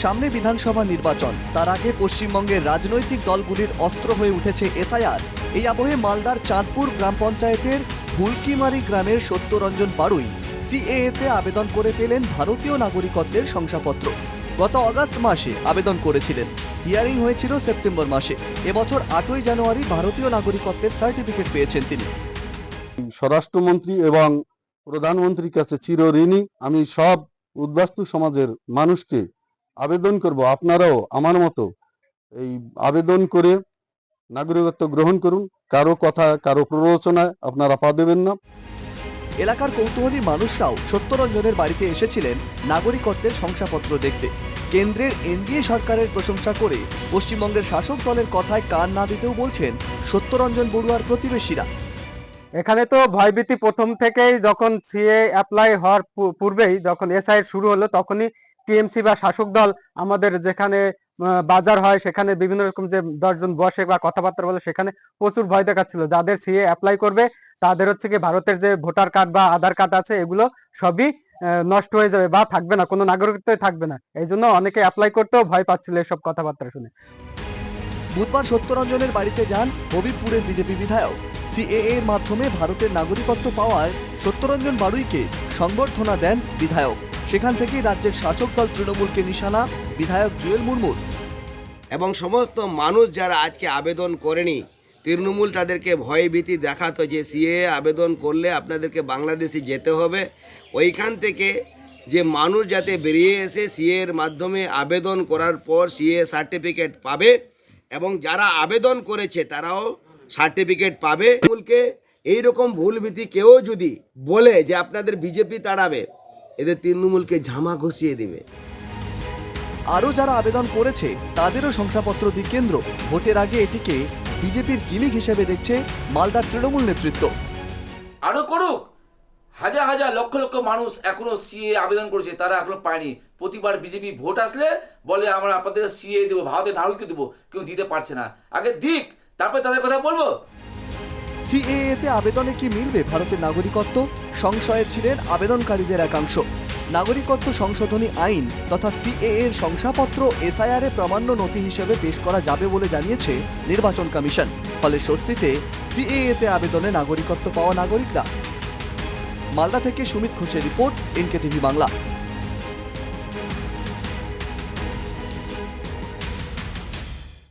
সামনে বিধানসভা নির্বাচন, তার আগে পশ্চিমবঙ্গের রাজনৈতিক দলগুলির অস্ত্র হয়ে উঠেছে এসআইআর। এই আবহে মালদার চাঁদপুর গ্রাম পঞ্চায়েতের ভুলকিমারি গ্রামের সত্যরঞ্জন বাড়ুই সিএএতে আবেদন করে পেলেন ভারতীয় নাগরিকত্বের শংসাপত্র। গত আগস্ট মাসে আবেদন করেছিলেন, হিয়ারিং হয়েছিল সেপ্টেম্বর মাসে। এবছর 8ই জানুয়ারি ভারতীয় নাগরিকত্বের সার্টিফিকেট পেয়েছেন তিনি। স্বরাষ্ট্রমন্ত্রী এবং প্রধানমন্ত্রীর কাছে চিরঋণী। আমি সব উদ্বাস্তু সমাজের মানুষকে আবেদন করব, আপনারাও আমার মতো এই আবেদন করে নাগরিকত্ব গ্রহণ করুন। কারো কথা, কারো প্ররোচনায় আপনারা পা দেবেন না। এলাকার কৌতূহলী মানুষরাও সত্যরঞ্জনের বাড়িতে এসেছিলেন নাগরিকত্বের শংসাপত্র দেখতে। কেন্দ্রের এনডিএ সরকারের প্রশংসা করে পশ্চিমবঙ্গের শাসক দলের কথায় কান না দিতেও বলছেন সত্যরঞ্জন বড়ুয়ার প্রতিবেশীরা। এখানে তো ভয়ভীতি প্রথম থেকেই, যখন সিএ অ্যাপ্লাই হওয়ার পূর্বেই যখন এসআই শুরু হলো, তখনই টিএমসি বা শাসক দল আমাদের যেখানে বাজার হয় সেখানে বিভিন্ন রকম যে 10 জন বসে বা কথাবার্তা বলে, সেখানে প্রচুর ভয় দেখাচ্ছিল যাদের সিএ অ্যাপ্লাই করবে তাদের হচ্ছে কি ভারতের যে ভোটার কার্ড বা আধার কার্ড আছে এগুলো সবই নষ্ট হয়ে যাবে বা থাকবে না, কোনো নাগরিকত্বই থাকবে না। এই জন্য অনেকে অ্যাপ্লাই করতেও ভয় পাচ্ছিল এসব কথাবার্তা শুনে। বুধবার সত্যরঞ্জনের বাড়িতে যান হবিবপুরের বিজেপি বিধায়ক। সিএএ এর মাধ্যমে ভারতের নাগরিকত্ব পাওয়ার সত্যরঞ্জন বাড়ুইকে সংবর্ধনা দেন বিধায়ক। সেখান থেকেই রাজ্যের শাসক দল তৃণমূলকে নিশানা বিধায়ক জুয়েল মুর্মুর। এবং সমস্ত মানুষ যারা আজকে আবেদন করেনি, তৃণমূল তাদেরকে ভয়ভীতি দেখাতো যে সিএ আবেদন করলে আপনাদেরকে বাংলাদেশে যেতে হবে। ওইখান থেকে যে মানুষ যাতে বেরিয়ে এসে সিএ এর মাধ্যমে আবেদন করার পর সিএ সার্টিফিকেট পাবে এবং যারা আবেদন করেছে তারাও সার্টিফিকেট পাবে। তৃণমূলকে এইরকম ভুলভীতি কেউ যদি বলে যে আপনাদের বিজেপি তাড়াবে, এদের তৃণমূলকে ঝামা ঘষিয়ে দেবে। আরও যারা আবেদন করেছে তাদেরও শংসাপত্র দিক কেন্দ্র। ভোটের আগে এটিকে বিজেপির গিমিক হিসেবে দেখছে মালদার তৃণমূল নেতৃত্ব। আরো করুক, হাজার হাজার লক্ষ লক্ষ মানুষ এখনো সিএ আবেদন করেছে, তারা এখনো পায়নি। প্রতিবার বিজেপি ভোট আসলে বলে আমরা আপনাদের সিএ দেবো, ভারতের নাগরিকত্ব দেবো, কেউ দিতে পারছে না। আগে দিক, তারপরে তাদের কথা বলবো। সিএএতে আবেদনে কি মিলবে ভারতের নাগরিকত্ব? সংশয়ে ছিলেন আবেদনকারীদের একাংশ। নাগরিকত্ব সংশোধনী আইন তথা সিএএ এর শংসাপত্র এসআইআর এ প্রামাণ্য নথি হিসেবে পেশ করা যাবে বলে জানিয়েছে নির্বাচন কমিশন। ফলে স্বস্তিতে সিএএতে আবেদনে নাগরিকত্ব পাওয়া নাগরিকরা। মালদা থেকে সুমিত ঘোষের রিপোর্ট, এনকেটিভি বাংলা।